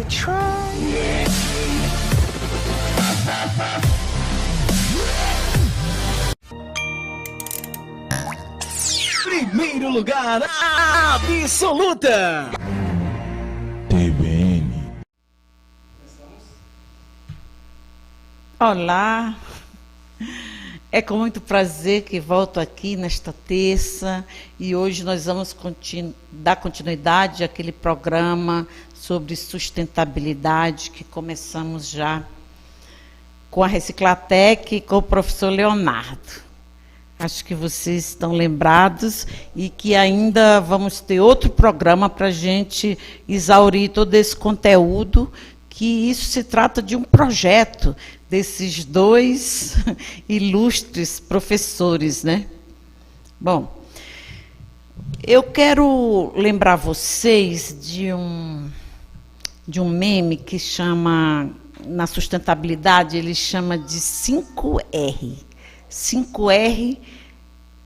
try. Primeiro lugar absoluta. TVN. Olá, é com muito prazer que volto aqui nesta terça e hoje nós vamos dar continuidade àquele programa sobre sustentabilidade que começamos já com a Reciclatec e com o professor Leonardo. Acho que vocês estão lembrados e que ainda vamos ter outro programa para a gente exaurir todo esse conteúdo, que isso se trata de um projeto desses dois ilustres professores, né? Bom, eu quero lembrar vocês de um meme que chama, na sustentabilidade, ele chama de 5R. 5R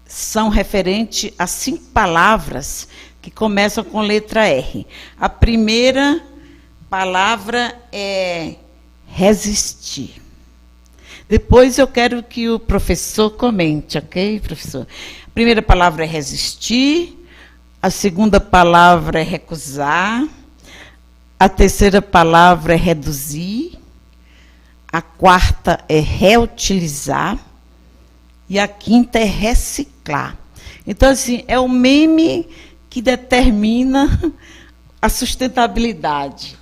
são referentes a 5 palavras que começam com letra R. A primeira palavra é resistir. Depois eu quero que o professor comente, ok, professor? A primeira palavra é resistir, a segunda palavra é recusar, a terceira palavra é reduzir, a quarta é reutilizar e a quinta é reciclar. Então, assim, é o meme que determina a sustentabilidade.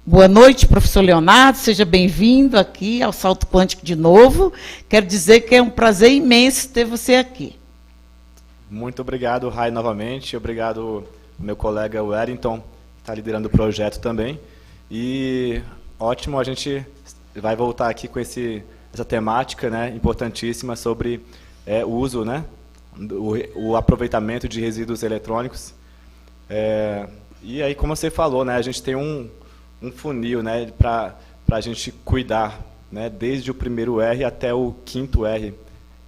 Boa noite, professor Leonardo, seja bem-vindo aqui ao Salto Quântico de novo. Quero dizer que é um prazer imenso ter você aqui. Muito obrigado, Rai, novamente. Obrigado ao meu colega Wellington, que está liderando o projeto também. E ótimo, a gente vai voltar aqui com essa temática, né, importantíssima sobre o uso, né, o aproveitamento de resíduos eletrônicos. E aí, como você falou, né, a gente tem um funil, né, para a gente cuidar, né, desde o primeiro R até o quinto R.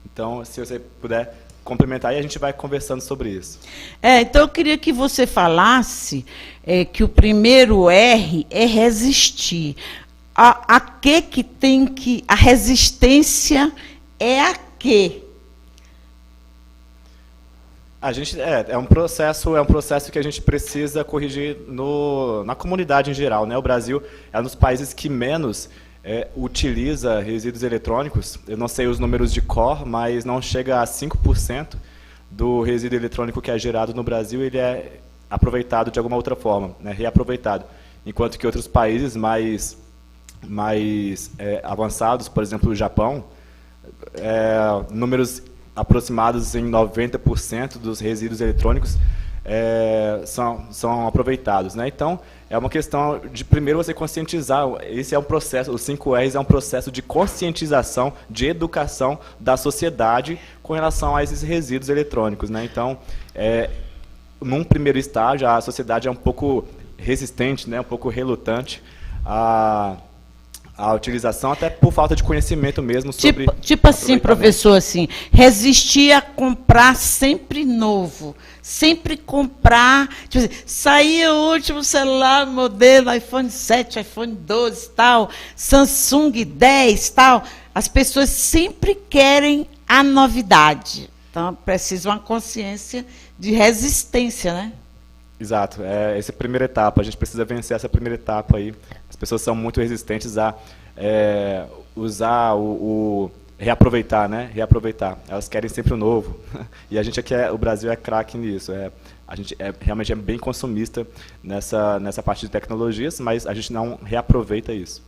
Então, se você puder complementar, e a gente vai conversando sobre isso. Então, eu queria que você falasse que o primeiro R é resistir. A que tem que... A resistência é a quê? A gente é um processo que a gente precisa corrigir na comunidade em geral, né? O Brasil é um dos países que menos utiliza resíduos eletrônicos. Eu não sei os números de cor, mas não chega a 5% do resíduo eletrônico que é gerado no Brasil, ele é aproveitado de alguma outra forma, né? Reaproveitado. Enquanto que outros países mais avançados, por exemplo, o Japão, números aproximados em 90% dos resíduos eletrônicos são aproveitados, né? Então, é uma questão de, primeiro, você conscientizar. Esse é um processo, os 5Rs é um processo de conscientização, de educação da sociedade com relação a esses resíduos eletrônicos, né? Então, num primeiro estágio, a sociedade é um pouco resistente, né? Um pouco relutante a utilização, até por falta de conhecimento mesmo sobre... Tipo assim, professor, assim, resistir a comprar sempre novo, sempre comprar... Tipo assim, saía o último celular, modelo iPhone 7, iPhone 12, tal, Samsung 10, tal. As pessoas sempre querem a novidade. Então, precisa uma consciência de resistência, né? Exato, essa é a primeira etapa, a gente precisa vencer essa primeira etapa aí. As pessoas são muito resistentes a usar o reaproveitar, né? Reaproveitar. Elas querem sempre o novo. E a gente aqui, o Brasil é craque nisso. A gente realmente é bem consumista nessa parte de tecnologias, mas a gente não reaproveita isso.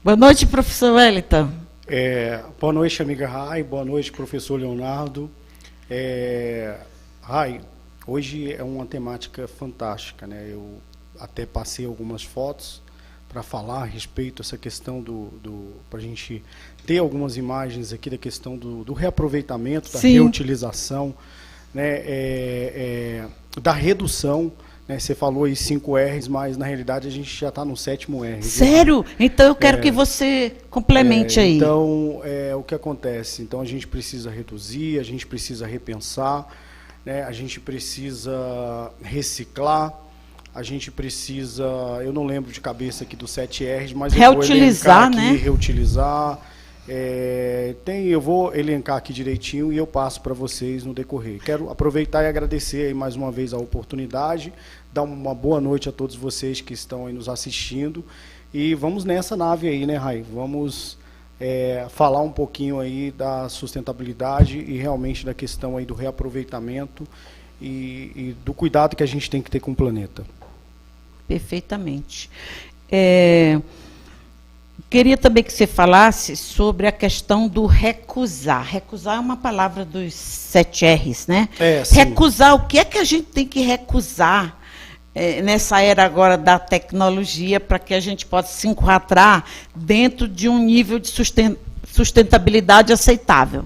Boa noite, professor Wellington. Boa noite, amiga Rai. Boa noite, professor Leonardo. Rai, hoje é uma temática fantástica, né? Eu até passei algumas fotos para falar a respeito dessa questão para a gente ter algumas imagens aqui da questão do reaproveitamento, da reutilização, né? Da redução, né? Você falou aí 5 R's, mas na realidade a gente já está no 7º R. Sério? Então eu quero que você complemente aí. Então, o que acontece? Então a gente precisa reduzir, a gente precisa repensar, né? A gente precisa reciclar, a gente precisa, eu não lembro de cabeça aqui dos 7 R's, mas reutilizar, eu vou elencar aqui, né? Reutilizar. Eu vou elencar aqui direitinho e eu passo para vocês no decorrer. Quero aproveitar e agradecer aí mais uma vez a oportunidade, dar uma boa noite a todos vocês que estão aí nos assistindo. E vamos nessa nave aí, né, Rai? Vamos falar um pouquinho aí da sustentabilidade e realmente da questão aí do reaproveitamento e do cuidado que a gente tem que ter com o planeta. Perfeitamente. Queria também que você falasse sobre a questão do recusar. Recusar é uma palavra dos 7 R's, né? Sim. Recusar, o que é que a gente tem que recusar nessa era agora da tecnologia para que a gente possa se enquadrar dentro de um nível de sustentabilidade aceitável?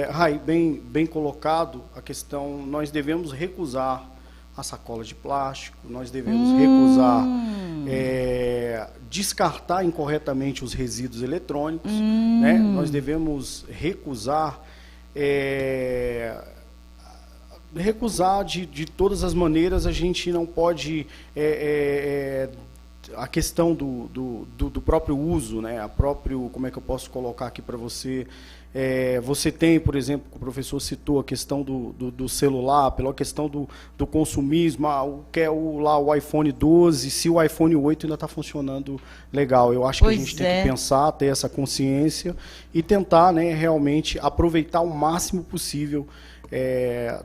Rai, bem colocado a questão, nós devemos recusar a sacola de plástico, nós devemos recusar descartar incorretamente os resíduos eletrônicos, né? Nós devemos recusar de todas as maneiras. A gente não pode a questão do próprio uso, né? Como é que eu posso colocar aqui para você? Você tem, por exemplo, o professor citou a questão do celular, pela questão do consumismo, o iPhone 12, se o iPhone 8 ainda está funcionando legal. Eu acho que a gente tem que pensar, ter essa consciência e tentar, né, realmente aproveitar o máximo possível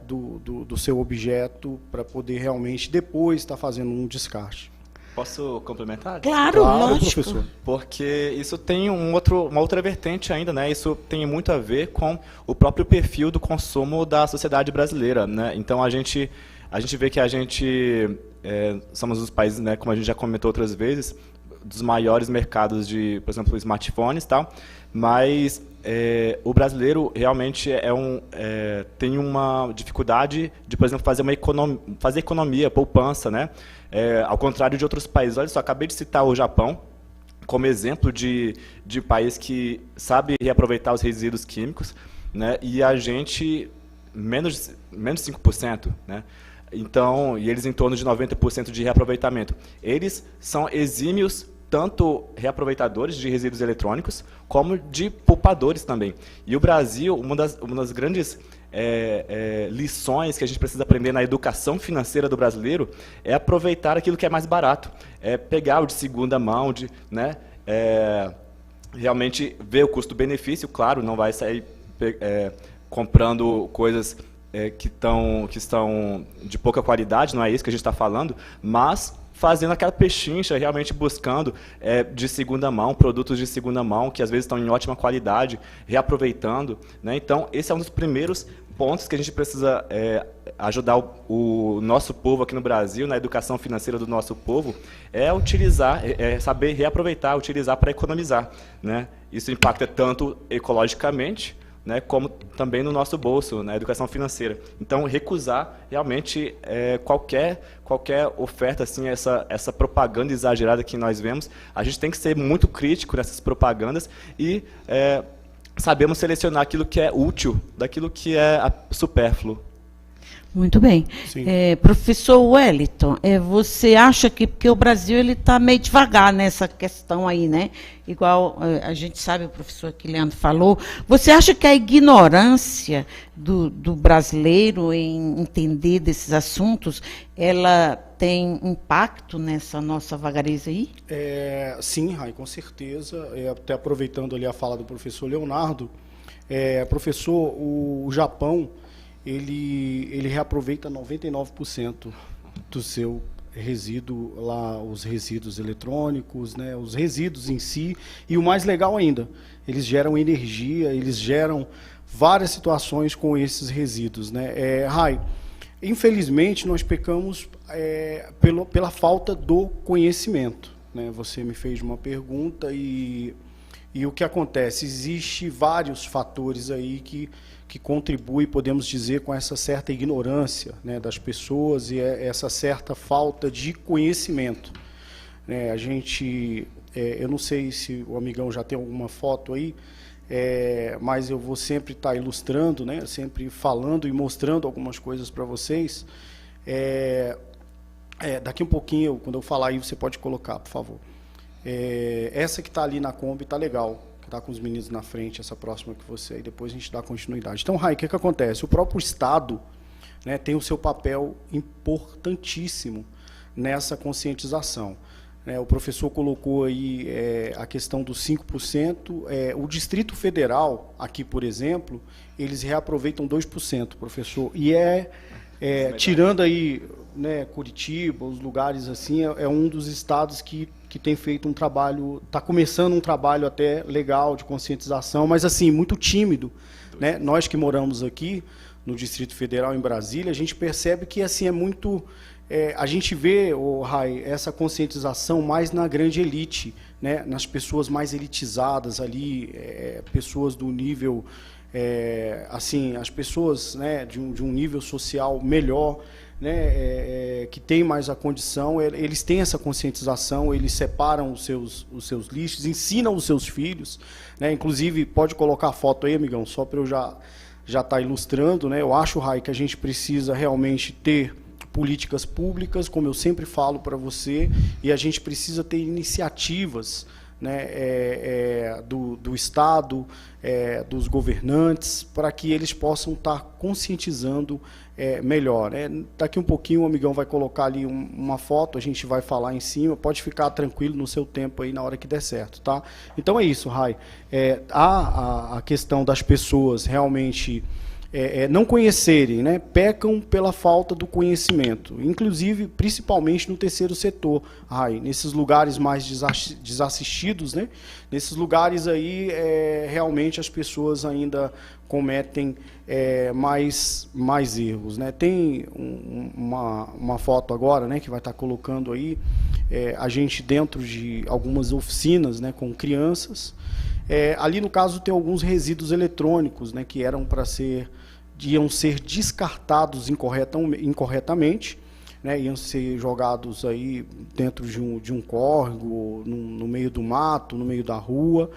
do seu objeto para poder realmente depois estar fazendo um descarte. Posso complementar? Claro, lógico. Professor. Porque isso tem uma outra vertente ainda, né? Isso tem muito a ver com o próprio perfil do consumo da sociedade brasileira, né? Então a gente vê que somos os países, né, como a gente já comentou outras vezes, dos maiores mercados de, por exemplo, smartphones e tal, mas o brasileiro realmente tem uma dificuldade de, por exemplo, fazer economia, poupança, né? Ao contrário de outros países. Olha só, acabei de citar o Japão como exemplo de país que sabe reaproveitar os resíduos químicos, né? E a gente, menos de 5%, né? Então, e eles em torno de 90% de reaproveitamento. Eles são exímios, tanto reaproveitadores de resíduos eletrônicos, como de poupadores também. E o Brasil, uma das grandes lições que a gente precisa aprender na educação financeira do brasileiro é aproveitar aquilo que é mais barato, pegar o de segunda mão, né, realmente ver o custo-benefício. Claro, não vai sair comprando coisas que estão de pouca qualidade, não é isso que a gente está falando, mas fazendo aquela pechincha, realmente buscando de segunda mão, produtos de segunda mão, que às vezes estão em ótima qualidade, reaproveitando, né? Então, esse é um dos primeiros pontos que a gente precisa ajudar o nosso povo aqui no Brasil, na educação financeira do nosso povo, utilizar, saber reaproveitar, utilizar para economizar, né? Isso impacta tanto ecologicamente, né, como também no nosso bolso, na educação financeira. Então, recusar realmente qualquer oferta, assim, essa propaganda exagerada que nós vemos. A gente tem que ser muito crítico nessas propagandas e sabemos selecionar aquilo que é útil daquilo que é supérfluo. Muito bem. Professor Wellington, você acha que, porque o Brasil está meio devagar nessa questão aí, né? Igual a gente sabe, o professor aqui, Leandro, falou, você acha que a ignorância do brasileiro em entender desses assuntos, ela tem impacto nessa nossa vagareza aí? Sim, Rai, com certeza. Até aproveitando ali a fala do professor Leonardo, professor, o Japão, ele reaproveita 99% do seu resíduo lá, os resíduos eletrônicos, né, os resíduos em si, e o mais legal ainda, eles geram energia, eles geram várias situações com esses resíduos, né? Rai, infelizmente nós pecamos pela falta do conhecimento, né? Você me fez uma pergunta e o que acontece? Existe vários fatores aí que contribui, podemos dizer, com essa certa ignorância, né, das pessoas e essa certa falta de conhecimento. A gente, eu não sei se o amigão já tem alguma foto aí, mas eu vou sempre estar ilustrando, né, sempre falando e mostrando algumas coisas para vocês. Daqui um pouquinho, quando eu falar aí, você pode colocar, por favor. Essa que está ali na Kombi está legal, que está com os meninos na frente, essa próxima que você, aí depois a gente dá continuidade. Então, Rai, o que acontece? O próprio Estado, né, tem o seu papel importantíssimo nessa conscientização. O professor colocou aí a questão dos 5%. O Distrito Federal, aqui, por exemplo, eles reaproveitam 2%, professor. E tirando aí, né, Curitiba, os lugares assim, é um dos estados que tem feito um trabalho, está começando um trabalho até legal de conscientização, mas assim, muito tímido. Né? Nós que moramos aqui no Distrito Federal, em Brasília, a gente percebe que assim, é muito... a gente vê, Rai, essa conscientização mais na grande elite, né? Nas pessoas mais elitizadas ali, pessoas do nível... assim, as pessoas, né, de um nível social melhor, né, que tem mais a condição, eles têm essa conscientização, eles separam os seus lixos, ensinam os seus filhos, né, inclusive, pode colocar a foto aí, amigão, só para eu já estar ilustrando, né, eu acho, Rai, que a gente precisa realmente ter políticas públicas, como eu sempre falo para você, e a gente precisa ter iniciativas, né, do Estado, dos governantes, para que eles possam estar conscientizando melhor. Daqui um pouquinho o amigão vai colocar ali uma foto, a gente vai falar em cima, pode ficar tranquilo no seu tempo aí na hora que der certo. Tá? Então é isso, Rai. A questão das pessoas realmente... não conhecerem, né, pecam pela falta do conhecimento, inclusive, principalmente no terceiro setor, nesses lugares mais desassistidos, né, nesses lugares aí, realmente as pessoas ainda cometem mais erros. Né. Tem uma foto agora, né, que vai estar colocando aí, a gente dentro de algumas oficinas, né, com crianças. Ali, no caso, tem alguns resíduos eletrônicos, né, que iam ser descartados incorretamente, né, iam ser jogados aí dentro de um córrego, no meio do mato, no meio da rua.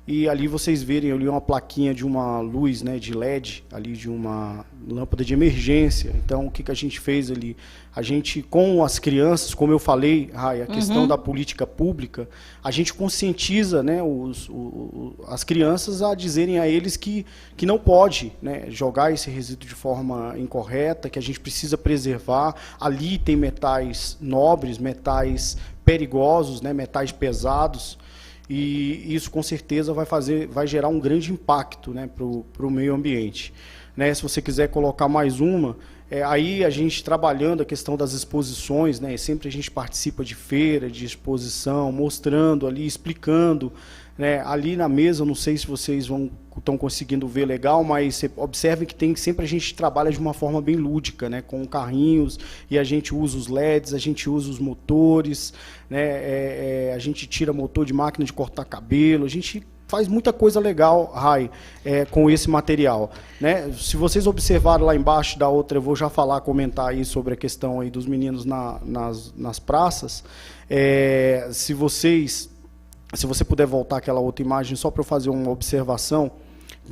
E ali vocês verem ali uma plaquinha de uma luz, né, de LED, ali de uma lâmpada de emergência. Então, o que a gente fez ali? A gente, com as crianças, como eu falei, Rai, a questão da política pública, a gente conscientiza, né, as crianças a dizerem a eles que não pode, né, jogar esse resíduo de forma incorreta, que a gente precisa preservar. Ali tem metais nobres, metais perigosos, né, metais pesados, e isso com certeza vai gerar um grande impacto, né, para o meio ambiente. Né, se você quiser colocar mais uma, aí a gente trabalhando a questão das exposições, né, sempre a gente participa de feira, de exposição, mostrando ali, explicando, né, ali na mesa, não sei se vocês estão conseguindo ver legal, mas observe que sempre a gente trabalha de uma forma bem lúdica, né, com carrinhos, e a gente usa os LEDs, a gente usa os motores, né, a gente tira motor de máquina de cortar cabelo, a gente faz muita coisa legal, Rai, com esse material. Né? Se vocês observarem lá embaixo da outra, eu vou já comentar aí sobre a questão aí dos meninos nas praças. Se você puder voltar aquela outra imagem, só para eu fazer uma observação,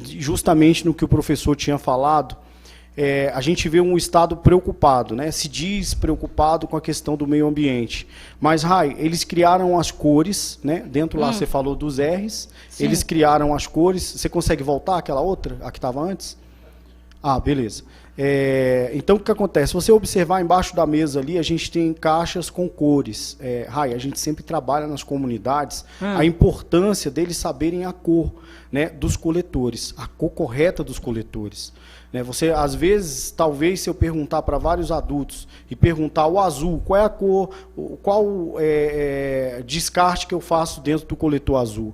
justamente no que o professor tinha falado, a gente vê um Estado preocupado, né? Se diz preocupado com a questão do meio ambiente. Mas, Rai, eles criaram as cores, né? Dentro lá você falou dos R's, sim. Eles criaram as cores. Você consegue voltar aquela outra, a que estava antes? Ah, beleza. Então, o que acontece? Se você observar embaixo da mesa ali, a gente tem caixas com cores. Rai, a gente sempre trabalha nas comunidades a importância deles saberem a cor, né, dos coletores, a cor correta dos coletores. Você, às vezes, talvez, se eu perguntar para vários adultos e perguntar o azul, qual é a cor, qual descarte que eu faço dentro do coletor azul?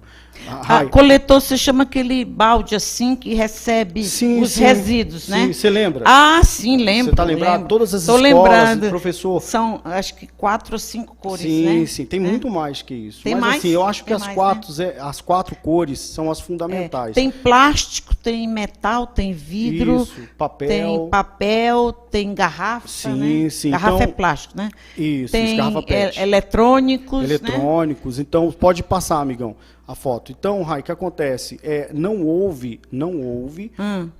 Coletor, você chama aquele balde assim que recebe os resíduos, né? Sim, você lembra? Ah, sim, lembro. Você está lembrado? Lembro. Todas as Tô escolas, lembrando. Professor... São, acho que 4 ou 5 cores, sim, né? Sim, tem muito mais que isso. Tem mas mais? Assim, eu acho que as 4 cores são as fundamentais. Tem plástico, tem metal, tem vidro, isso, papel. Tem papel, tem garrafa, Sim, né? sim. Garrafa Então, é plástico, né? Isso, Tem garrafa PET. eletrônicos, né? Eletrônicos. Então, pode passar, amigão, a foto. Então, Rai, o que acontece? Não houve,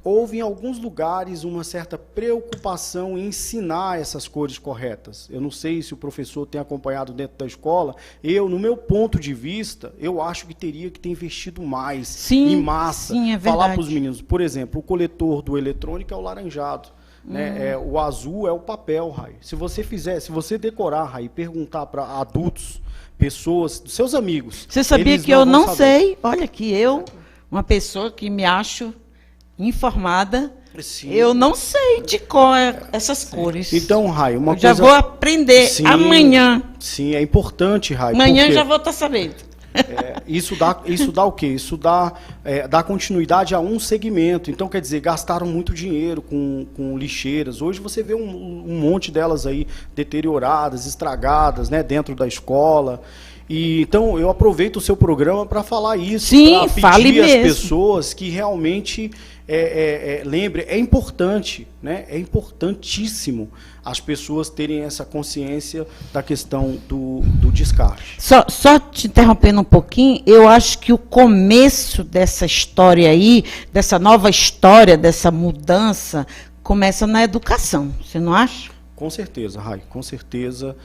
houve em alguns lugares uma certa preocupação em ensinar essas cores corretas. Eu não sei se o professor tem acompanhado dentro da escola. No meu ponto de vista, eu acho que teria que ter investido mais em massa. Sim, é verdade. Falar para os meninos, por exemplo, o coletor do eletrônico é o laranjado. Né? O azul é o papel, Rai. Se você decorar, Rai, e perguntar para adultos, pessoas, seus amigos. Você sabia que eu não sei? Olha que uma pessoa que me acho informada, sim, eu não sei de cor essas cores. Então, Rai, uma coisa... Já vou aprender amanhã. Sim, é importante, Rai. Amanhã já vou estar sabendo. Isso dá o quê? Isso dá continuidade a um segmento. Então, quer dizer, gastaram muito dinheiro com lixeiras. Hoje você vê um monte delas aí deterioradas, estragadas, né, dentro da escola. Então, eu aproveito o seu programa para falar isso. Sim, para pedir às mesmo. pessoas que realmente lembrem. É importante, né? É importantíssimo as pessoas terem essa consciência da questão do descarte. Só te interrompendo um pouquinho, eu acho que o começo dessa história aí, dessa nova história, dessa mudança, começa na educação, você não acha? Com certeza, Rai, com certeza.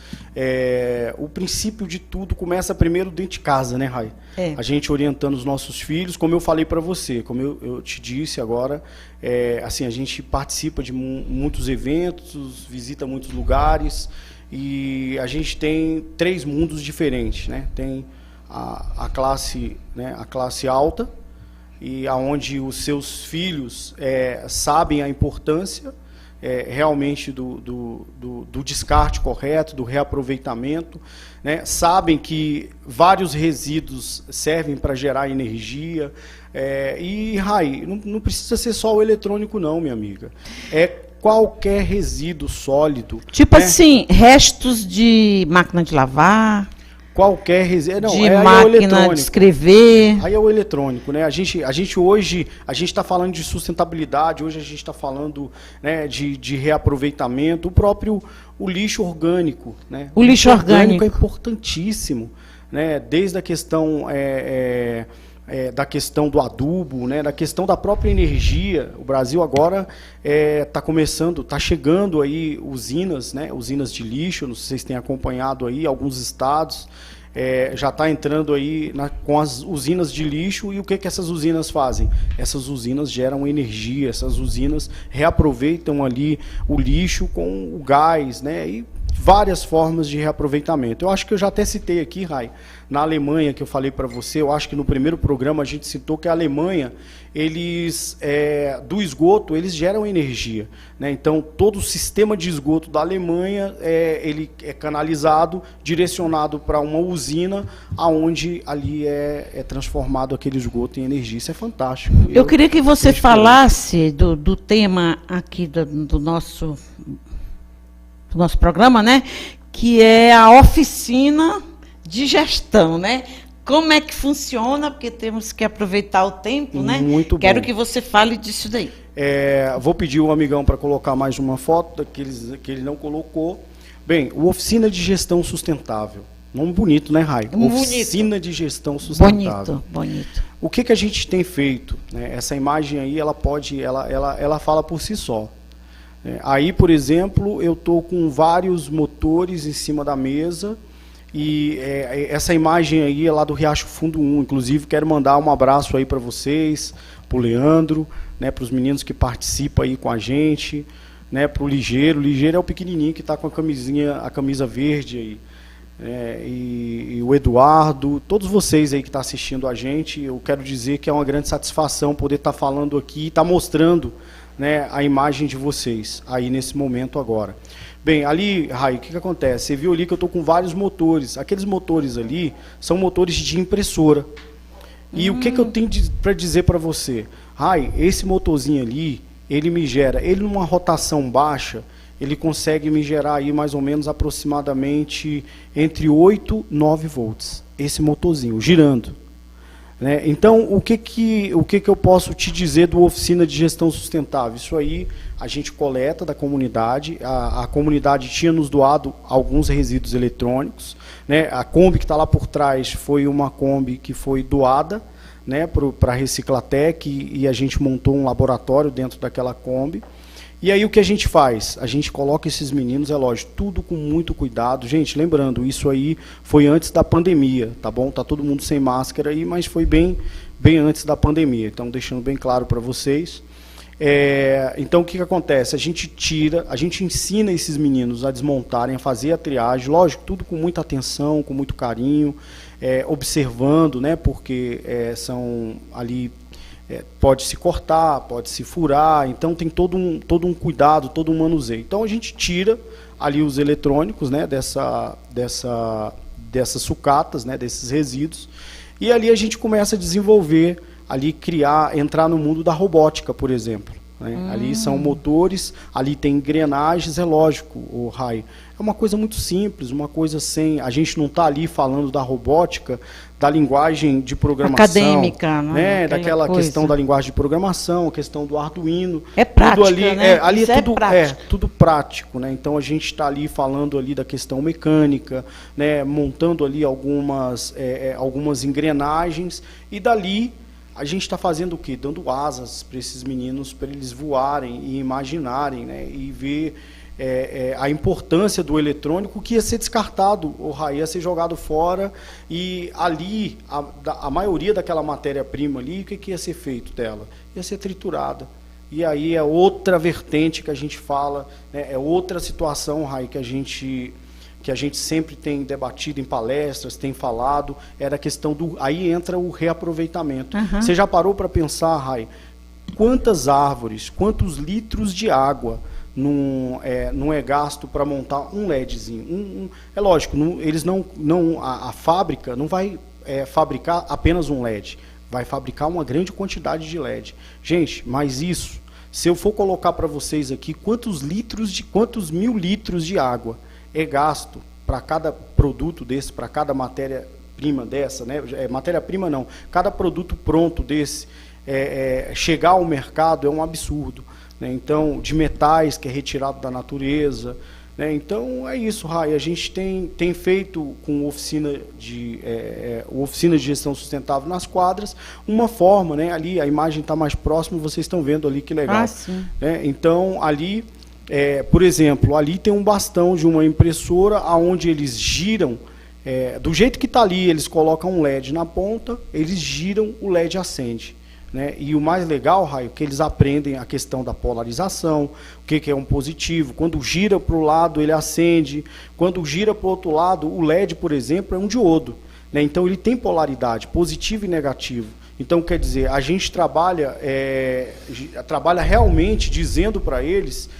O princípio de tudo começa primeiro dentro de casa, né, Rai? A gente orientando os nossos filhos, como eu falei para você, como eu te disse agora, assim, a gente participa de muitos eventos, visita muitos lugares, e a gente tem 3 mundos diferentes, né? Tem a classe, né, a classe alta, e aonde os seus filhos sabem a importância realmente do descarte correto, do reaproveitamento, né? Sabem que vários resíduos servem para gerar energia. Rai, não precisa ser só o eletrônico não, minha amiga. Qualquer resíduo sólido. Tipo, né? assim, restos de máquina de lavar... Qualquer resíduo. De máquina de escrever. Aí é o eletrônico, né? A gente hoje está falando de sustentabilidade, hoje a gente está falando, né, de reaproveitamento, o lixo orgânico, né? O lixo orgânico é importantíssimo, né? Desde a questão da questão do adubo, né? Da questão da própria energia. O Brasil agora está chegando aí usinas, né? Usinas de lixo, não sei se vocês têm acompanhado aí, alguns estados já está entrando aí com as usinas de lixo. E o que essas usinas fazem? Essas usinas geram energia, essas usinas reaproveitam ali o lixo com o gás, né? E várias formas de reaproveitamento. Eu acho que eu já até citei aqui, Rai, na Alemanha, que eu falei para você, eu acho que no primeiro programa a gente citou que a Alemanha, eles, do esgoto, eles geram energia, né? Então, todo o sistema de esgoto da Alemanha, ele é canalizado, direcionado para uma usina, aonde ali é transformado aquele esgoto em energia. Isso é fantástico. Eu queria que você falasse do tema aqui do nosso programa, né? Que é a oficina de gestão, né? Como é que funciona? Porque temos que aproveitar o tempo, né? Muito bom. Quero que você fale disso daí. Vou pedir o amigão para colocar mais uma foto daqueles que ele não colocou. Bem, o Oficina de Gestão Sustentável. Nome bonito, né, Rai? Oficina de Gestão Sustentável. Bonito. O que a gente tem feito? Né? Essa imagem aí, ela fala por si só. Aí, por exemplo, eu estou com vários motores em cima da mesa e essa imagem aí é lá do Riacho Fundo 1. Inclusive, quero mandar um abraço aí para vocês, para o Leandro, né, para os meninos que participam aí com a gente, né, para o Ligeiro. O Ligeiro é o pequenininho que está com a camisa verde aí. E o Eduardo, todos vocês aí que estão assistindo a gente, eu quero dizer que é uma grande satisfação poder estar falando aqui e estar mostrando, né, a imagem de vocês aí nesse momento agora. Bem, ali, Rai, o que acontece? Você viu ali que eu estou com vários motores. Aqueles motores ali são motores de impressora. E o que eu tenho para dizer para você? Rai, esse motorzinho ali, ele numa rotação baixa, ele consegue me gerar aí mais ou menos aproximadamente entre 8 e 9 volts. Esse motorzinho, girando. né? Então, o que eu posso te dizer do Oficina de Gestão Sustentável? Isso aí a gente coleta da comunidade, a comunidade tinha nos doado alguns resíduos eletrônicos, né? A Kombi que está lá por trás foi uma Kombi que foi doada, né, para a Reciclatec, e a gente montou um laboratório dentro daquela Kombi. E aí o que a gente faz? A gente coloca esses meninos, é lógico, tudo com muito cuidado. Gente, lembrando, isso aí foi antes da pandemia, tá bom? Tá todo mundo sem máscara aí, mas foi bem antes da pandemia. Então, deixando bem claro para vocês. Então, o que acontece? A gente ensina esses meninos a desmontarem, a fazer a triagem, lógico, tudo com muita atenção, com muito carinho, observando, né? Porque são ali... pode se cortar, pode se furar, então tem todo um cuidado, todo um manuseio. Então a gente tira ali os eletrônicos, né, dessas sucatas, né, desses resíduos, e ali a gente começa a desenvolver, ali entrar no mundo da robótica, por exemplo. Né? Ali são motores, ali tem engrenagens, é lógico, o Rai. É uma coisa muito simples, uma coisa sem... A gente não está ali falando da robótica, da linguagem de programação. Acadêmica, né? Daquela questão da linguagem de programação, a questão do Arduino. É prática, tudo ali, né? Ali Isso tudo prático, né? Então a gente está ali falando ali da questão mecânica, né? Montando ali algumas engrenagens, e dali a gente está fazendo o quê? Dando asas para esses meninos, para eles voarem e imaginarem, né? E ver a importância do eletrônico, que ia ser descartado, ia ser jogado fora, e ali a maioria daquela matéria-prima ali, o que ia ser feito dela? Ia ser triturada. E aí é outra vertente que a gente fala, né? É outra situação, Rai, que a gente sempre tem debatido em palestras, tem falado, era a questão aí entra o reaproveitamento. Uhum. Você já parou para pensar, Rai, quantas árvores, quantos litros de água não é gasto para montar um LEDzinho? É lógico, a fábrica não vai fabricar apenas um LED, vai fabricar uma grande quantidade de LED. Gente, mas isso, se eu for colocar para vocês aqui quantos mil litros de água é gasto para cada produto desse, para cada matéria-prima dessa, né? Matéria-prima não, cada produto pronto desse chegar ao mercado é um absurdo, né? Então, de metais que é retirado da natureza, né? Então é isso, Rai, a gente tem feito com oficina de gestão sustentável nas quadras uma forma, né? Ali a imagem está mais próxima, vocês estão vendo ali que legal. Sim. Né? Então ali por exemplo, ali tem um bastão de uma impressora onde eles giram, do jeito que está ali, eles colocam um LED na ponta, eles giram, o LED acende. Né? E o mais legal, Raio, que eles aprendem a questão da polarização, o que é um positivo. Quando gira para o lado, ele acende. Quando gira para o outro lado, o LED, por exemplo, é um diodo. Né? Então ele tem polaridade, positivo e negativo. Então, quer dizer, a gente trabalha realmente dizendo para eles...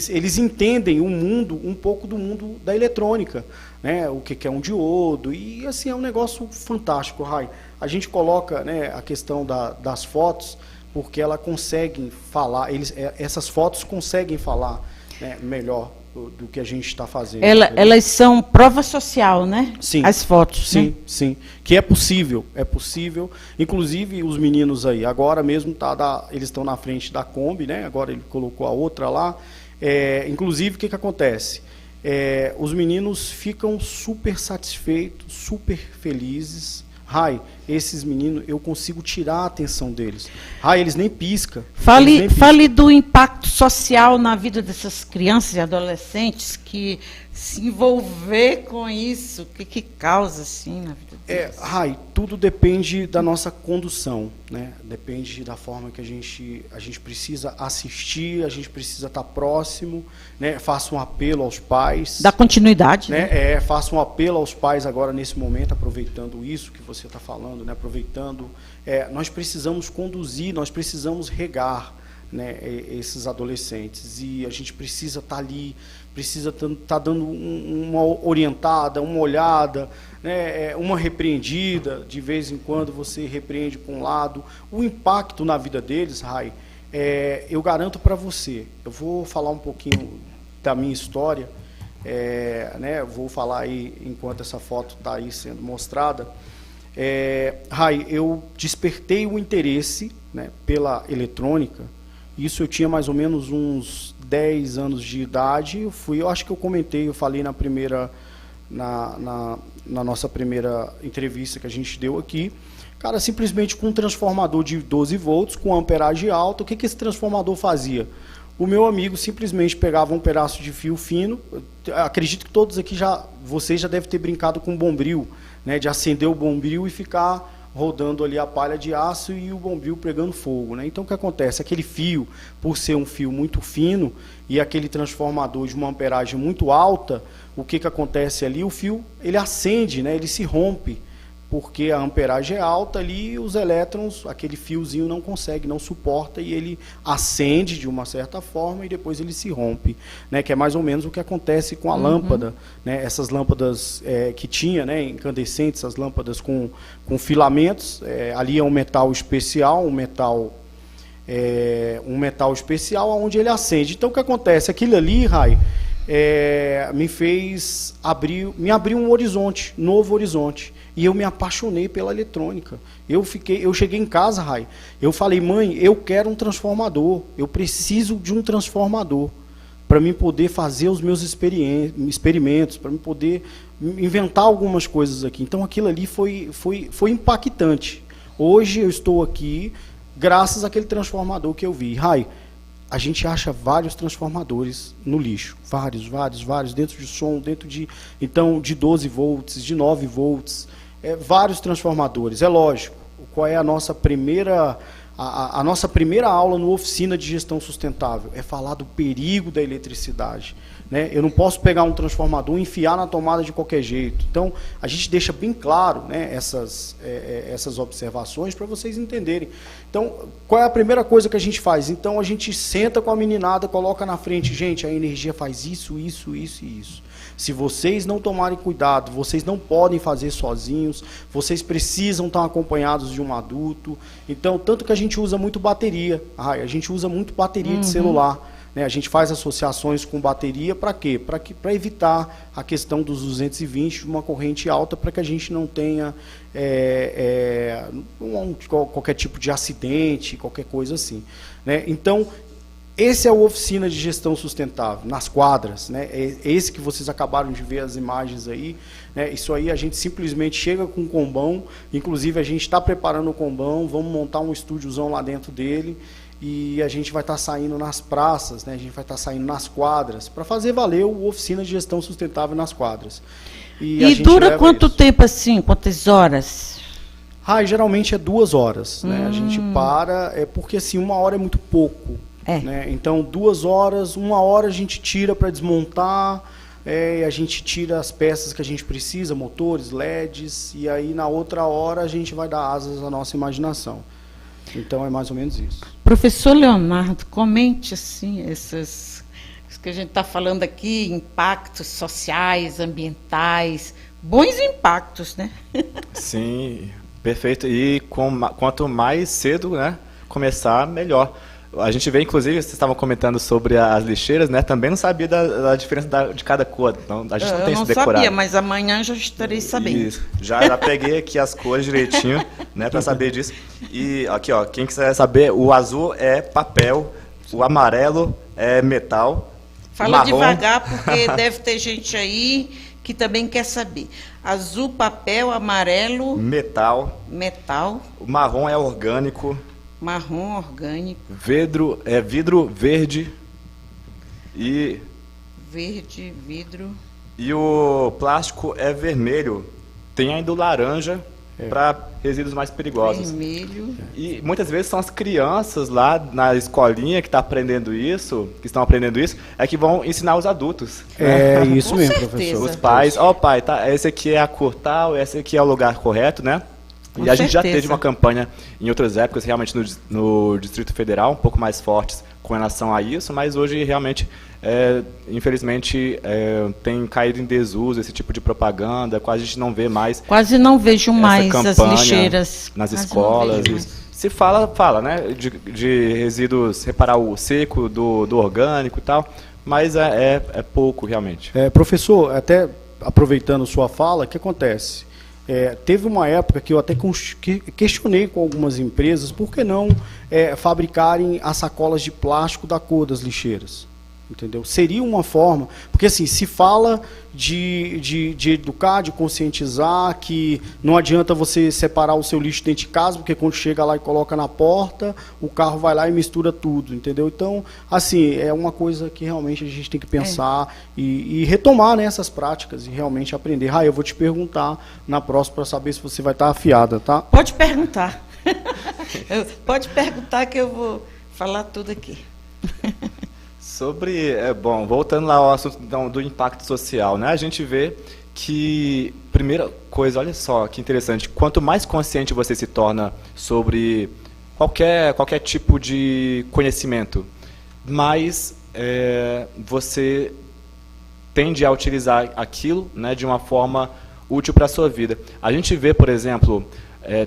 eles entendem o mundo, um pouco do mundo da eletrônica, né? O que é um diodo, e assim é um negócio fantástico, Rai. A gente coloca, né, a questão das fotos, porque ela consegue falar, essas fotos conseguem falar, né, melhor do que a gente está fazendo. Elas são prova social, né? Sim. As fotos. Sim, né? sim. Que é possível. Inclusive, os meninos aí, agora mesmo eles estão na frente da Kombi, né? Agora ele colocou a outra lá. Inclusive, o que acontece? Os meninos ficam super satisfeitos, super felizes. Rai, esses meninos, eu consigo tirar a atenção deles. Rai, eles nem piscam. Fale do impacto social na vida dessas crianças e adolescentes, que se envolver com isso, o que causa assim na vida deles? Rai, tudo depende da nossa condução, né? Depende da forma que a gente precisa assistir, a gente precisa estar próximo, né? Faça um apelo aos pais. Da continuidade, né? Faça um apelo aos pais agora nesse momento, aproveitando isso que você está falando, né? Aproveitando, nós precisamos conduzir, nós precisamos regar, né, esses adolescentes, e a gente precisa estar ali, precisa estar dando uma orientada, uma olhada, né, uma repreendida, de vez em quando você repreende para um lado. O impacto na vida deles, Rai, eu garanto para você, eu vou falar um pouquinho da minha história, né, vou falar aí enquanto essa foto está aí sendo mostrada. Rai, eu despertei o interesse, né, pela eletrônica. Isso eu tinha mais ou menos uns 10 anos de idade. Eu acho que eu falei na nossa primeira entrevista que a gente deu aqui. Cara, simplesmente com um transformador de 12 volts, com amperagem alta, o que esse transformador fazia? O meu amigo simplesmente pegava um pedaço de fio fino. Acredito que todos aqui vocês já devem ter brincado com bombril, né, de acender o bombril e ficar rodando ali a palha de aço e o bombril pegando fogo, né? Então o que acontece? Aquele fio, por ser um fio muito fino e aquele transformador de uma amperagem muito alta, o que acontece ali? O fio, ele acende, né? Ele se rompe, porque a amperagem é alta ali, os elétrons, aquele fiozinho não consegue, não suporta, e ele acende de uma certa forma e depois ele se rompe, né? Que é mais ou menos o que acontece com a lâmpada, né? Essas lâmpadas que tinha, né, incandescentes, as lâmpadas com filamentos, ali é um metal especial, um metal especial onde ele acende. Então o que acontece? Aquilo ali, Rai, me abriu um horizonte, novo horizonte. E eu me apaixonei pela eletrônica. Eu cheguei em casa, Rai, eu falei, mãe, eu quero um transformador, eu preciso de um transformador para mim poder fazer os meus experimentos, para mim poder inventar algumas coisas aqui. Então aquilo ali foi impactante. Hoje eu estou aqui graças àquele transformador que eu vi. Rai, a gente acha vários transformadores no lixo, vários, dentro de som, então, de 12 volts, de 9 volts, vários transformadores. É lógico, qual é a nossa primeira aula no Oficina de Gestão Sustentável? É falar do perigo da eletricidade, né? Eu não posso pegar um transformador e enfiar na tomada de qualquer jeito. Então, a gente deixa bem claro, né, essas observações para vocês entenderem. Então, qual é a primeira coisa que a gente faz? Então, a gente senta com a meninada, coloca na frente, gente, a energia faz isso e isso. Se vocês não tomarem cuidado, vocês não podem fazer sozinhos, vocês precisam estar acompanhados de um adulto. Então, tanto que a gente usa muito bateria, a gente usa muito bateria de celular, né? A gente faz associações com bateria para quê? Para evitar a questão dos 220 de uma corrente alta, para que a gente não tenha qualquer tipo de acidente, qualquer coisa assim, né? Então, esse é o Oficina de Gestão Sustentável, nas quadras, né? É esse que vocês acabaram de ver as imagens aí, né? Isso aí a gente simplesmente chega com um combão, inclusive a gente está preparando o combão, vamos montar um estúdiozão lá dentro dele, e a gente vai estar saindo nas praças, né? A gente vai estar saindo nas quadras, para fazer valer o Oficina de Gestão Sustentável nas quadras. E dura quanto tempo assim? Quantas horas? Geralmente é 2 horas, né? A gente para, porque assim, 1 hora é muito pouco. Né? Então, 2 horas, 1 hora a gente tira para desmontar, a gente tira as peças que a gente precisa, motores, LEDs, e aí na outra hora a gente vai dar asas à nossa imaginação. Então, é mais ou menos isso. Professor Leonardo, comente assim, isso que a gente está falando aqui, impactos sociais, ambientais, bons impactos, né? Sim, perfeito. E quanto mais cedo, né, começar, melhor. A gente vê, inclusive, vocês estavam comentando sobre as lixeiras, né? Também não sabia da diferença de cada cor. Então, a gente não tem isso decorado. Eu não sabia, mas amanhã já estarei sabendo. Isso. Já peguei aqui as cores direitinho, né, para saber disso. E aqui, ó, quem quiser saber, o azul é papel, o amarelo é metal. Fala marrom... devagar, porque deve ter gente aí que também quer saber. Azul, papel, amarelo... Metal. O marrom é orgânico. Marrom orgânico. Vidro verde e... vidro. E o plástico é vermelho. Tem ainda o laranja para resíduos mais perigosos. Vermelho. E muitas vezes são as crianças lá na escolinha que estão aprendendo isso, que vão ensinar os adultos. É isso mesmo, certeza. Professor. Os pais, pai, tá, esse aqui é a cor tal, esse aqui é o lugar correto, né? Com e a gente já certeza. teve uma campanha em outras épocas, realmente no Distrito Federal, um pouco mais fortes com relação a isso, mas hoje realmente, infelizmente, tem caído em desuso esse tipo de propaganda, quase a gente não vê mais. Quase não vejo mais as lixeiras. Nas escolas. Se fala, né, de resíduos, reparar o seco do orgânico e tal, mas é pouco realmente. Professor, até aproveitando sua fala, o que acontece? Teve uma época que eu até questionei com algumas empresas por que não fabricarem as sacolas de plástico da cor das lixeiras. Entendeu? Seria uma forma, porque assim, se fala de educar, de conscientizar, que não adianta você separar o seu lixo dentro de casa, porque quando chega lá e coloca na porta, o carro vai lá e mistura tudo, entendeu? Então, assim, é uma coisa que realmente a gente tem que pensar e retomar, né, essas práticas e realmente aprender. Eu vou te perguntar na próxima para saber se você vai estar afiada, tá? Pode perguntar. Pode perguntar que eu vou falar tudo aqui. Bom, voltando lá ao assunto do impacto social, né? A gente vê que, primeira coisa, olha só que interessante, quanto mais consciente você se torna sobre qualquer tipo de conhecimento, mais você tende a utilizar aquilo, né, de uma forma útil para a sua vida. A gente vê, por exemplo,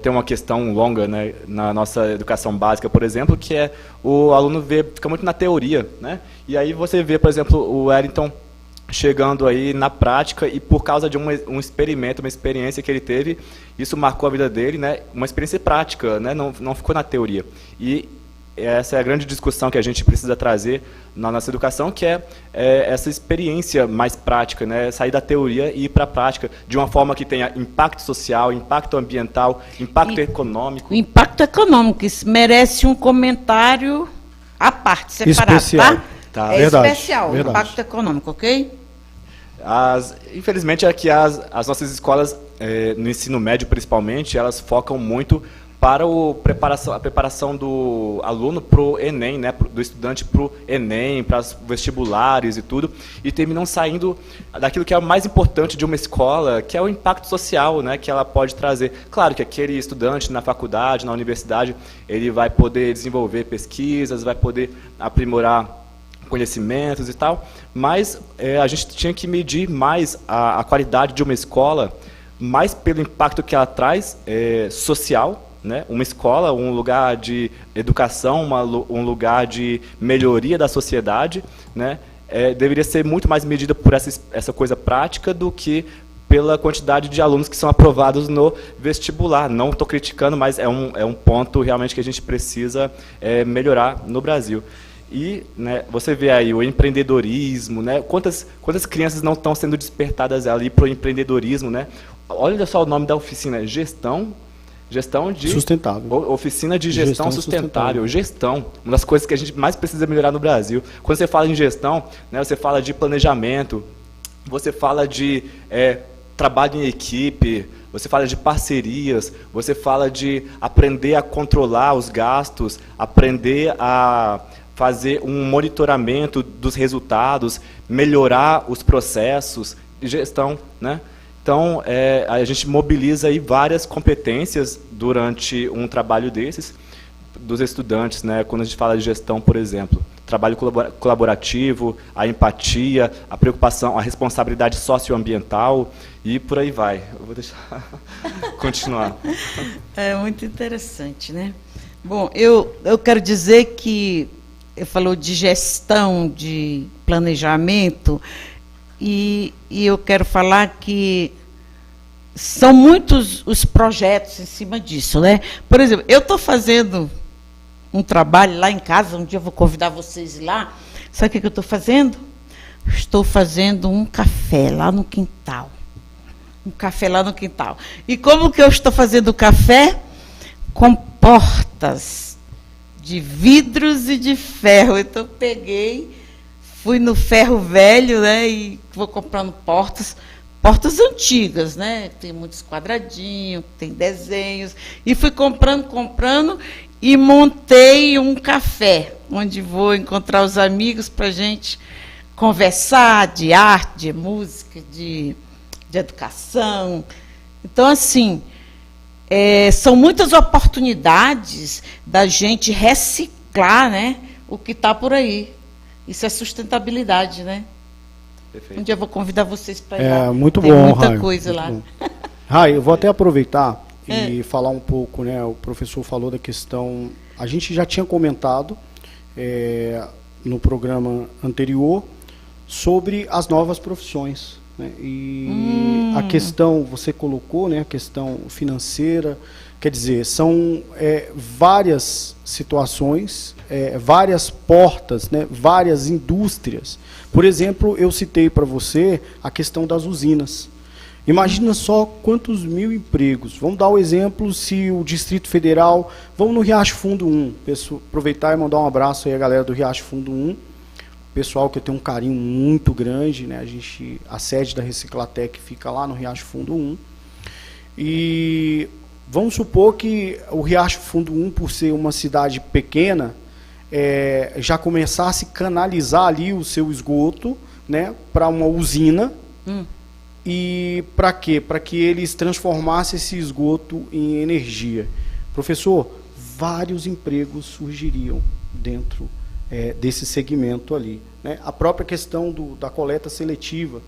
tem uma questão longa, né, na nossa educação básica, por exemplo, que é o aluno fica muito na teoria, né? E aí você vê, por exemplo, o Wellington chegando aí na prática e por causa de um experimento, uma experiência que ele teve, isso marcou a vida dele, né? Uma experiência prática, né? Não ficou na teoria. E essa é a grande discussão que a gente precisa trazer na nossa educação, que é essa experiência mais prática, né? Sair da teoria e ir para a prática, de uma forma que tenha impacto social, impacto ambiental, impacto econômico. O impacto econômico, isso merece um comentário à parte, separado, especial. Tá? Verdade, Especial, verdade. Impacto econômico, ok? Infelizmente, aqui as nossas escolas, no ensino médio principalmente, elas focam muito para a preparação do aluno para o Enem, né, do estudante para o Enem, para os vestibulares e tudo, e terminam saindo daquilo que é o mais importante de uma escola, que é o impacto social, né, que ela pode trazer. Claro que aquele estudante na faculdade, na universidade, ele vai poder desenvolver pesquisas, vai poder aprimorar conhecimentos e tal, mas a gente tinha que medir mais a qualidade de uma escola, mais pelo impacto que ela traz social, né? Uma escola, um lugar de educação, um lugar de melhoria da sociedade, né? Deveria ser muito mais medida por essa coisa prática do que pela quantidade de alunos que são aprovados no vestibular. Não estou criticando, mas é um ponto realmente que a gente precisa melhorar no Brasil. E, né, você vê aí o empreendedorismo, né? Quantas crianças não estão sendo despertadas ali para o empreendedorismo, né? Olha só o nome da oficina, gestão de sustentável. Oficina de gestão sustentável. Gestão, uma das coisas que a gente mais precisa melhorar no Brasil. Quando você fala em gestão, né, você fala de planejamento, você fala de trabalho em equipe, você fala de parcerias, você fala de aprender a controlar os gastos, aprender a fazer um monitoramento dos resultados, melhorar os processos de gestão, né? Então, a gente mobiliza aí várias competências durante um trabalho desses, dos estudantes, né? Quando a gente fala de gestão, por exemplo, trabalho colaborativo, a empatia, a preocupação, a responsabilidade socioambiental e por aí vai. Eu vou deixar continuar. É muito interessante, né? Bom, eu quero dizer que eu falou de gestão, de planejamento, e eu quero falar que são muitos os projetos em cima disso, né? Por exemplo, eu estou fazendo um trabalho lá em casa, um dia eu vou convidar vocês lá. Sabe o que eu estou fazendo? Estou fazendo um café lá no quintal. Um café lá no quintal. E como que eu estou fazendo o café? Com portas de vidros e de ferro. Então, fui no ferro velho, né, e vou comprando portas antigas, né, tem muitos quadradinhos, tem desenhos, e fui comprando, e montei um café, onde vou encontrar os amigos para a gente conversar de arte, de música, de educação. Então, assim, são muitas oportunidades da gente reciclar, né, o que está por aí. Isso é sustentabilidade, né? Perfeito. Um dia eu vou convidar vocês para ir lá. Muito Tem bom, muita Rai, coisa muito lá. Bom. Rai, eu vou até aproveitar e falar um pouco, né? O professor falou da questão. A gente já tinha comentado no programa anterior sobre as novas profissões, né? E a questão, você colocou, né, a questão financeira, quer dizer, são várias situações, várias portas, né, várias indústrias. Por exemplo, eu citei para você a questão das usinas. Imagina só quantos mil empregos. Vamos dar o exemplo, se o Distrito Federal... Vamos no Riacho Fundo 1. Aproveitar e mandar um abraço aí à galera do Riacho Fundo 1. Pessoal que eu tenho um carinho muito grande, né? A sede da Reciclatec fica lá no Riacho Fundo 1. E vamos supor que o Riacho Fundo 1, por ser uma cidade pequena, já começasse a canalizar ali o seu esgoto, né, para uma usina. E para quê? Para que eles transformassem esse esgoto em energia. Professor, vários empregos surgiriam dentro desse segmento ali, né? A própria questão da coleta seletiva,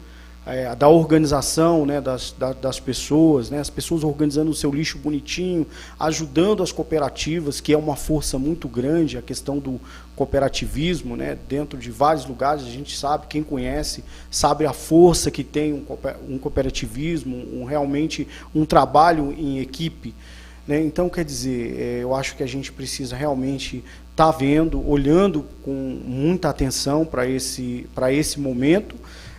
da organização, né, das pessoas, né, as pessoas organizando o seu lixo bonitinho, ajudando as cooperativas, que é uma força muito grande, a questão do cooperativismo, né, dentro de vários lugares, a gente sabe, quem conhece, sabe a força que tem um cooperativismo, realmente um trabalho em equipe, né? Então, quer dizer, eu acho que a gente precisa realmente estar vendo, olhando com muita atenção para esse momento,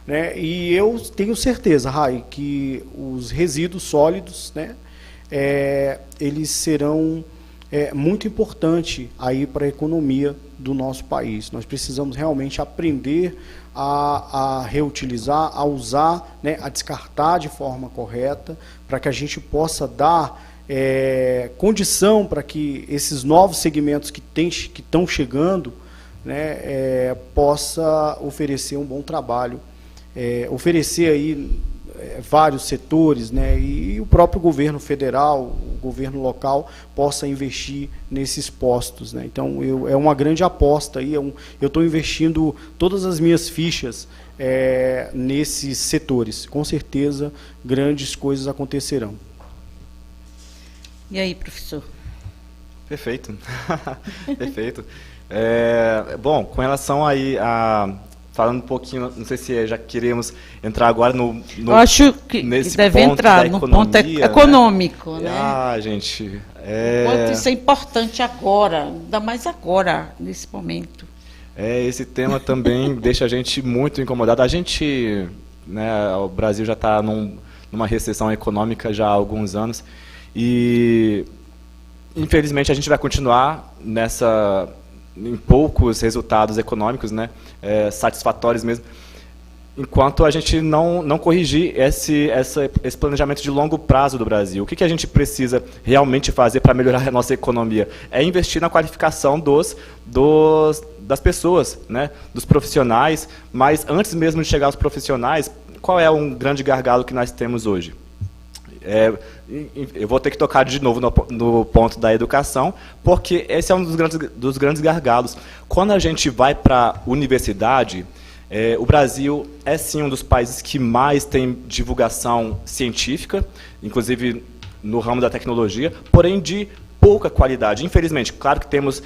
né? E eu tenho certeza, Rai, que os resíduos sólidos, né, eles serão muito importantes aí para a economia do nosso país. Nós precisamos realmente aprender a reutilizar, a usar, né, a descartar de forma correta, para que a gente possa dar condição para que esses novos segmentos que estão chegando, né, possa oferecer um bom trabalho. Oferecer aí vários setores, né, e o próprio governo federal, o governo local, possa investir nesses postos, né. Então, é uma grande aposta aí, eu estou investindo todas as minhas fichas nesses setores. Com certeza, grandes coisas acontecerão. E aí, professor? Perfeito. Perfeito. Bom, com relação aí falando um pouquinho, não sei se já queremos entrar agora eu acho que deve entrar no ponto econômico, né? Gente... Quanto isso é importante agora, ainda mais agora, nesse momento. Esse tema também deixa a gente muito incomodado. A gente, né, o Brasil já está numa recessão econômica já há alguns anos e, infelizmente, a gente vai continuar em poucos resultados econômicos, né, satisfatórios mesmo, enquanto a gente não corrigir esse planejamento de longo prazo do Brasil. O que a gente precisa realmente fazer para melhorar a nossa economia? É investir na qualificação das pessoas, né, dos profissionais, mas antes mesmo de chegar aos profissionais, qual é um grande gargalo que nós temos hoje? Eu vou ter que tocar de novo no ponto da educação, porque esse é um dos grandes gargalos. Quando a gente vai para a universidade, o Brasil é sim um dos países que mais tem divulgação científica, inclusive no ramo da tecnologia, porém de pouca qualidade. Infelizmente, claro que temos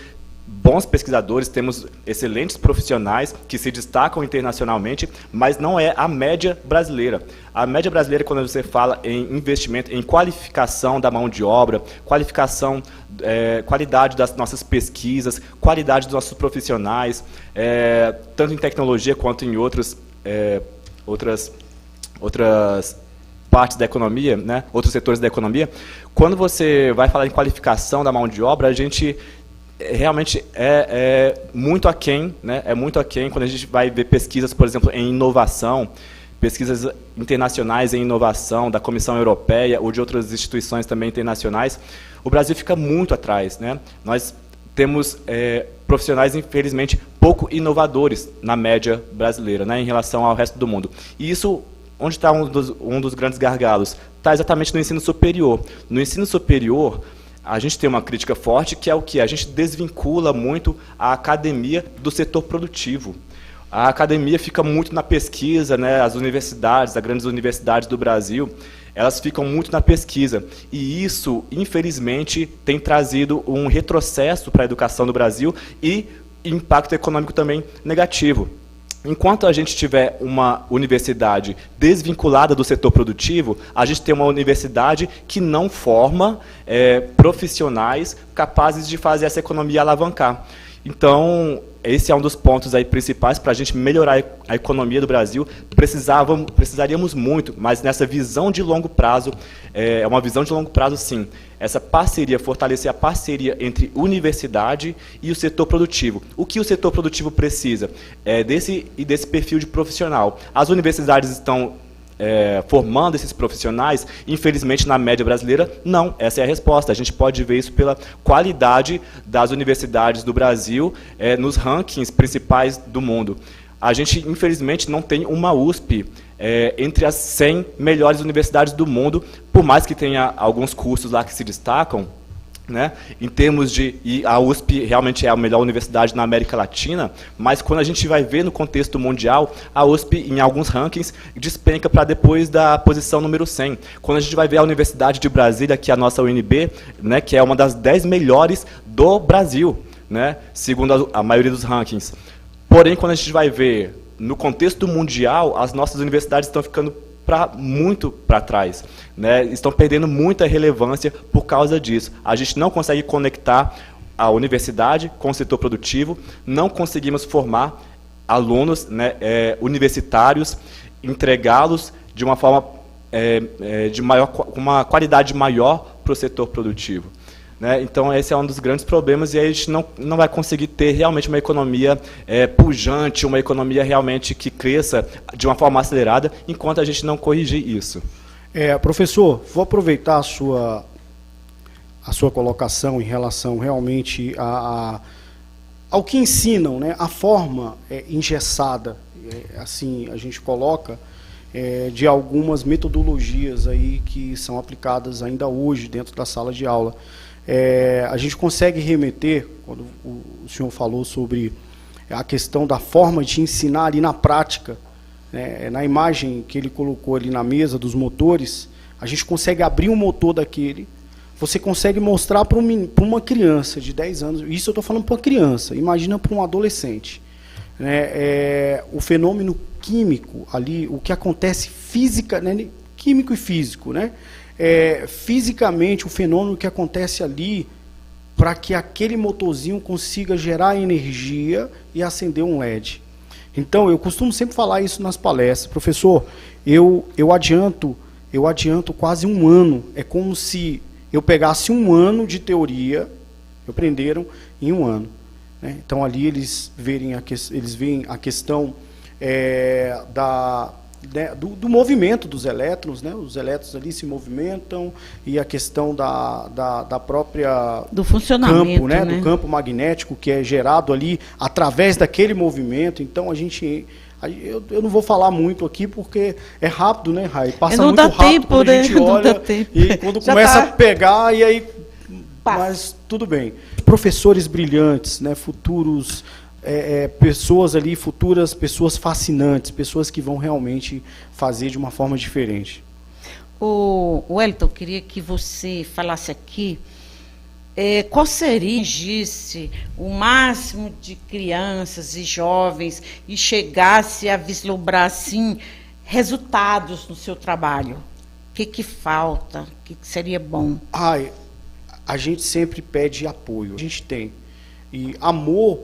bons pesquisadores, temos excelentes profissionais que se destacam internacionalmente, mas não é a média brasileira. A média brasileira, quando você fala em investimento, em qualificação da mão de obra, qualidade das nossas pesquisas, qualidade dos nossos profissionais, tanto em tecnologia quanto em outras partes da economia, né, outros setores da economia, quando você vai falar em qualificação da mão de obra, a gente realmente é muito aquém, né? É muito aquém quando a gente vai ver pesquisas, por exemplo, em inovação, pesquisas internacionais em inovação da Comissão Europeia ou de outras instituições também internacionais. O Brasil fica muito atrás, né? Nós temos profissionais, infelizmente, pouco inovadores na média brasileira, né, em relação ao resto do mundo. E isso, onde está um dos grandes gargalos? Está exatamente no ensino superior. No ensino superior, a gente tem uma crítica forte, que é o que? A gente desvincula muito a academia do setor produtivo. A academia fica muito na pesquisa, né? As universidades, as grandes universidades do Brasil, elas ficam muito na pesquisa. E isso, infelizmente, tem trazido um retrocesso para a educação do Brasil e impacto econômico também negativo. Enquanto a gente tiver uma universidade desvinculada do setor produtivo, a gente tem uma universidade que não forma profissionais capazes de fazer essa economia alavancar. Então, esse é um dos pontos aí principais para a gente melhorar a economia do Brasil. Precisaríamos muito, mas nessa visão de longo prazo, é uma visão de longo prazo, sim. Essa parceria, fortalecer a parceria entre universidade e o setor produtivo. O que o setor produtivo precisa? Desse perfil de profissional. As universidades estão formando esses profissionais, infelizmente, na média brasileira, não. Essa é a resposta. A gente pode ver isso pela qualidade das universidades do Brasil nos rankings principais do mundo. A gente, infelizmente, não tem uma USP entre as 100 melhores universidades do mundo, por mais que tenha alguns cursos lá que se destacam, né, em termos de... E a USP realmente é a melhor universidade na América Latina, mas quando a gente vai ver no contexto mundial, a USP, em alguns rankings, despenca para depois da posição número 100. Quando a gente vai ver a Universidade de Brasília, que é a nossa UNB, né, que é uma das 10 melhores do Brasil, né, segundo a maioria dos rankings. Porém, quando a gente vai ver no contexto mundial, as nossas universidades estão ficando muito para trás, né? Estão perdendo muita relevância por causa disso. A gente não consegue conectar a universidade com o setor produtivo, não conseguimos formar alunos, né, universitários, entregá-los de uma forma com uma qualidade maior para o setor produtivo. Né? Então, esse é um dos grandes problemas, e aí a gente não vai conseguir ter realmente uma economia pujante, uma economia realmente que cresça de uma forma acelerada, enquanto a gente não corrigir isso. Professor, vou aproveitar a sua colocação em relação realmente ao que ensinam, né? A forma engessada, assim a gente coloca, de algumas metodologias aí que são aplicadas ainda hoje dentro da sala de aula. A gente consegue remeter, quando o senhor falou sobre a questão da forma de ensinar ali na prática, né, na imagem que ele colocou ali na mesa dos motores, a gente consegue abrir um motor daquele, você consegue mostrar para uma criança de 10 anos, isso eu estou falando para uma criança, imagina para um adolescente, né, o fenômeno químico ali, o que acontece física, né, químico e físico, né? Fisicamente, o fenômeno que acontece ali para que aquele motorzinho consiga gerar energia e acender um LED. Então, eu costumo sempre falar isso nas palestras. Professor, eu adianto quase um ano. É como se eu pegasse um ano de teoria, aprenderam em um ano. Né? Então, ali eles veem a questão do movimento dos elétrons, né? Os elétrons ali se movimentam, e a questão da própria do funcionamento, campo, né? Do campo magnético que é gerado ali através daquele movimento. Então eu não vou falar muito aqui porque é rápido, né, Rai? Passa muito rápido quando a gente olha e quando começa a pegar, e aí mas tudo bem. Professores brilhantes, né? Futuros pessoas ali, futuras pessoas fascinantes, pessoas que vão realmente fazer de uma forma diferente. O Wellington, eu queria que você falasse aqui qual seria, atingisse o máximo de crianças e jovens e chegasse a vislumbrar, assim, resultados no seu trabalho. O que falta? O que seria bom? A gente sempre pede apoio. A gente tem. E amor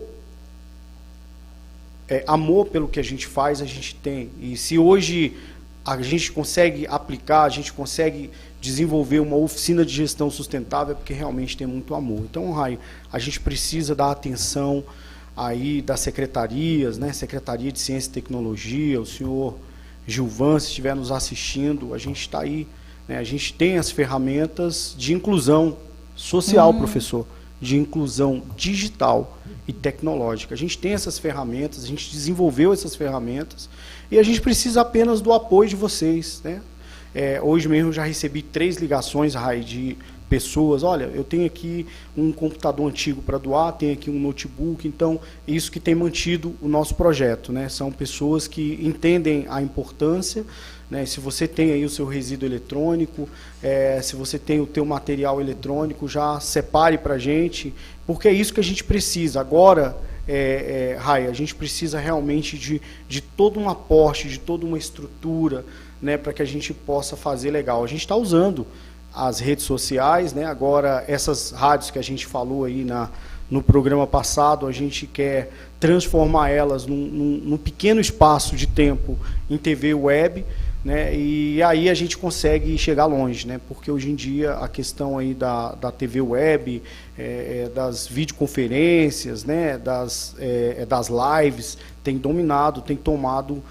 pelo que a gente faz, a gente tem. E se hoje a gente consegue aplicar, a gente consegue desenvolver uma oficina de gestão sustentável, é porque realmente tem muito amor. Então, Rai, a gente precisa dar atenção aí das secretarias, né? Secretaria de Ciência e Tecnologia, o senhor Gilvan, se estiver nos assistindo, a gente está aí, né? A gente tem as ferramentas de inclusão social, professor, de inclusão digital e tecnológica. A gente tem essas ferramentas, a gente desenvolveu essas ferramentas, e a gente precisa apenas do apoio de vocês, né? Hoje mesmo eu já recebi 3 ligações, Rai, de pessoas. Olha, eu tenho aqui um computador antigo para doar, tenho aqui um notebook. Então, isso que tem mantido o nosso projeto, né? São pessoas que entendem a importância, né? Se você tem aí o seu resíduo eletrônico, se você tem o teu material eletrônico, já separe para a gente, porque é isso que a gente precisa. Agora, Rai, a gente precisa realmente de todo um aporte, de toda uma estrutura, né, para que a gente possa fazer legal. A gente está usando as redes sociais, né, agora essas rádios que a gente falou aí no programa passado, a gente quer transformar elas num pequeno espaço de tempo em TV web, né, e aí a gente consegue chegar longe, né, porque hoje em dia a questão aí da TV web, das videoconferências, né, das lives, tem dominado, tem tomado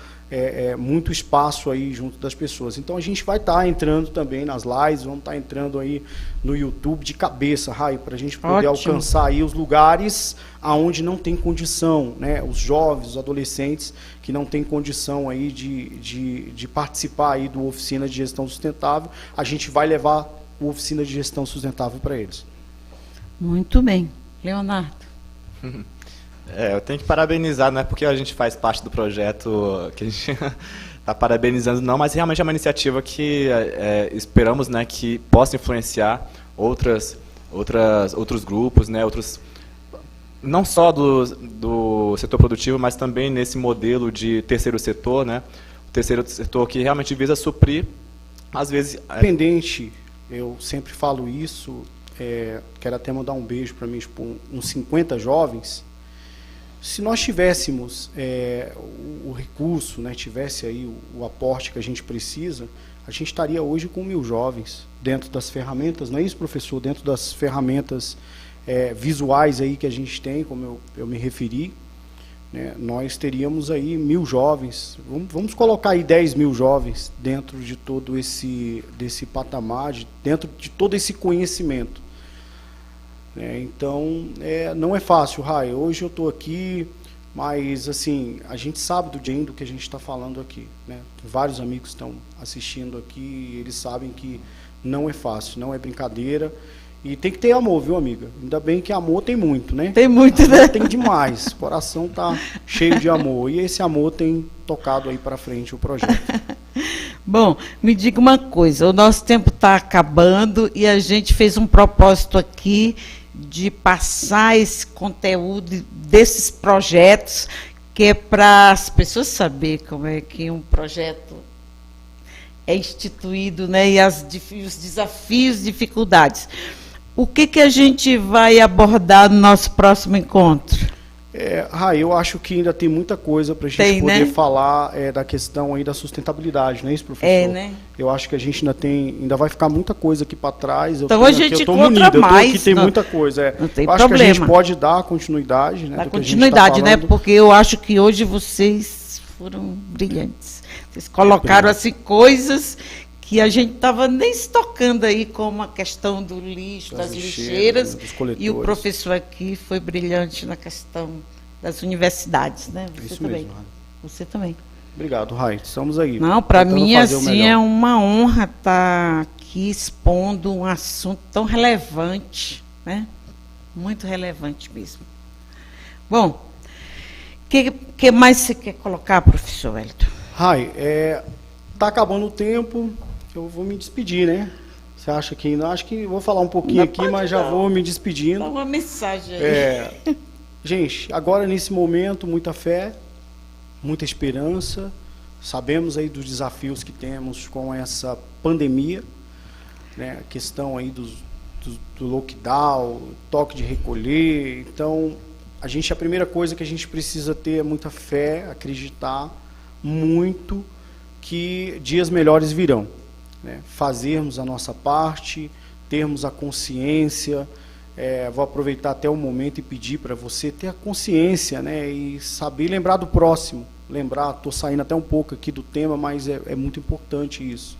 muito espaço aí junto das pessoas. Então a gente vai estar entrando também nas lives, vamos estar entrando aí no YouTube de cabeça, Rai, para a gente poder alcançar aí os lugares aonde não tem condição, né? Os jovens, os adolescentes que não têm condição aí de participar aí do Oficina de Gestão Sustentável, a gente vai levar o Oficina de Gestão Sustentável para eles. Muito bem. Leonardo. Eu tenho que parabenizar, não é porque a gente faz parte do projeto que a gente está parabenizando, não, mas realmente é uma iniciativa que esperamos, né, que possa influenciar outros grupos, né, não só do setor produtivo, mas também nesse modelo de terceiro setor, né, o terceiro setor que realmente visa suprir, às vezes... Independente, eu sempre falo isso, quero até mandar um beijo para mim, uns 50 jovens. Se nós tivéssemos o recurso, né, tivesse aí o aporte que a gente precisa, a gente estaria hoje com 1000 jovens dentro das ferramentas, não é isso, professor? Dentro das ferramentas visuais aí que a gente tem, como eu me referi, né, nós teríamos aí 1000 jovens, vamos colocar aí 10.000 jovens dentro de todo desse patamar, dentro de todo esse conhecimento. Então, não é fácil, Rai. Hoje eu estou aqui, mas assim, a gente sabe do que a gente está falando aqui, né? Vários amigos estão assistindo aqui e eles sabem que não é fácil, não é brincadeira. E tem que ter amor, viu, amiga? Ainda bem que amor tem muito, né? Tem muito, né? Tem demais. O coração tá cheio de amor. E esse amor tem tocado aí para frente o projeto. Bom, me diga uma coisa. O nosso tempo está acabando e a gente fez um propósito aqui de passar esse conteúdo desses projetos, que é para as pessoas saberem como é que um projeto é instituído, né, e os desafios, dificuldades. O que a gente vai abordar no nosso próximo encontro? Rai, eu acho que ainda tem muita coisa para a gente poder falar da questão aí da sustentabilidade, não é isso, professor? Né? Eu acho que a gente ainda vai ficar muita coisa aqui para trás. Então a gente encontra mais. Aqui tem muita coisa. Não tem eu acho problema. Que a gente pode dar continuidade, né? Dar continuidade, né? Porque eu acho que hoje vocês foram brilhantes. Vocês colocaram assim coisas que a gente estava nem se tocando aí, como a questão do lixo, das lixeiras, e o professor aqui foi brilhante na questão das universidades, né? Você também. Mesmo, você também. Obrigado, Rai. Estamos aí. Não, para mim, assim, é uma honra estar aqui expondo um assunto tão relevante, né? Muito relevante mesmo. Bom, que mais você quer colocar, professor Wellington? Rai, está acabando o tempo. Eu vou me despedir, né? Você acha que ainda? Acho que vou falar um pouquinho aqui, mas já vou me despedindo. Dá uma mensagem aí. Gente, agora nesse momento, muita fé, muita esperança. Sabemos aí dos desafios que temos com essa pandemia, né? A questão aí do lockdown, toque de recolher. Então, a primeira coisa que a gente precisa ter é muita fé, acreditar muito que dias melhores virão. Né, fazermos a nossa parte, termos a consciência, vou aproveitar até o momento e pedir para você ter a consciência, né, e saber lembrar do próximo, estou saindo até um pouco aqui do tema, mas é muito importante isso,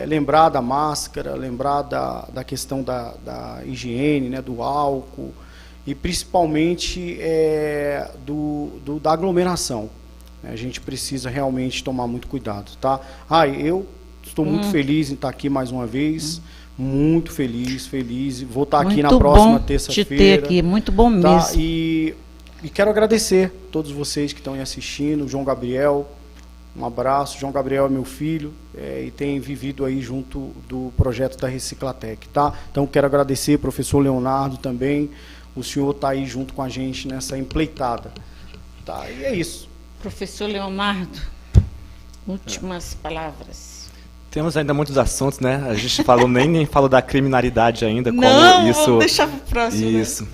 lembrar da máscara, lembrar da questão da higiene, né, do álcool, e principalmente da aglomeração. A gente precisa realmente tomar muito cuidado, tá? Eu estou muito feliz em estar aqui mais uma vez, muito feliz, vou estar aqui na próxima terça-feira. Te ter aqui, muito bom mesmo. E quero agradecer a todos vocês que estão aí assistindo, João Gabriel, um abraço. João Gabriel é meu filho e tem vivido aí junto do projeto da Reciclatec, tá? Então quero agradecer ao professor Leonardo também, o senhor está aí junto com a gente nessa empreitada. Tá, e é isso. Professor Leonardo, últimas palavras. Temos ainda muitos assuntos, né? A gente falou, nem falou da criminalidade ainda. Como Não, isso, vamos deixar para o próximo. Isso.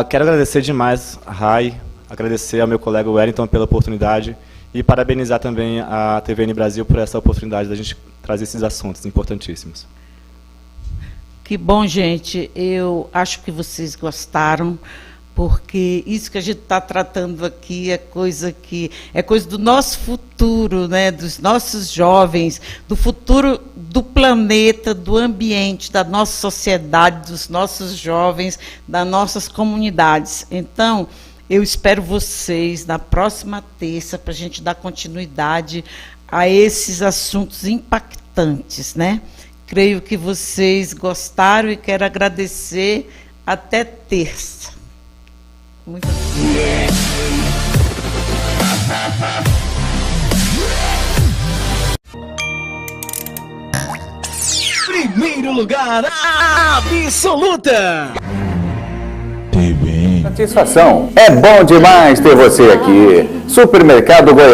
Quero agradecer demais, Rai, agradecer ao meu colega Wellington pela oportunidade e parabenizar também a TVN Brasil por essa oportunidade da gente trazer esses assuntos importantíssimos. Que bom, gente. Eu acho que vocês gostaram, porque isso que a gente está tratando aqui é coisa do nosso futuro, né? Dos nossos jovens, do futuro do planeta, do ambiente, da nossa sociedade, dos nossos jovens, das nossas comunidades. Então, eu espero vocês na próxima terça para a gente dar continuidade a esses assuntos impactantes, né? Creio que vocês gostaram e quero agradecer. Até terça. Muito Primeiro lugar absoluta. Satisfação. É bom demais ter você aqui. Supermercado Goiânia.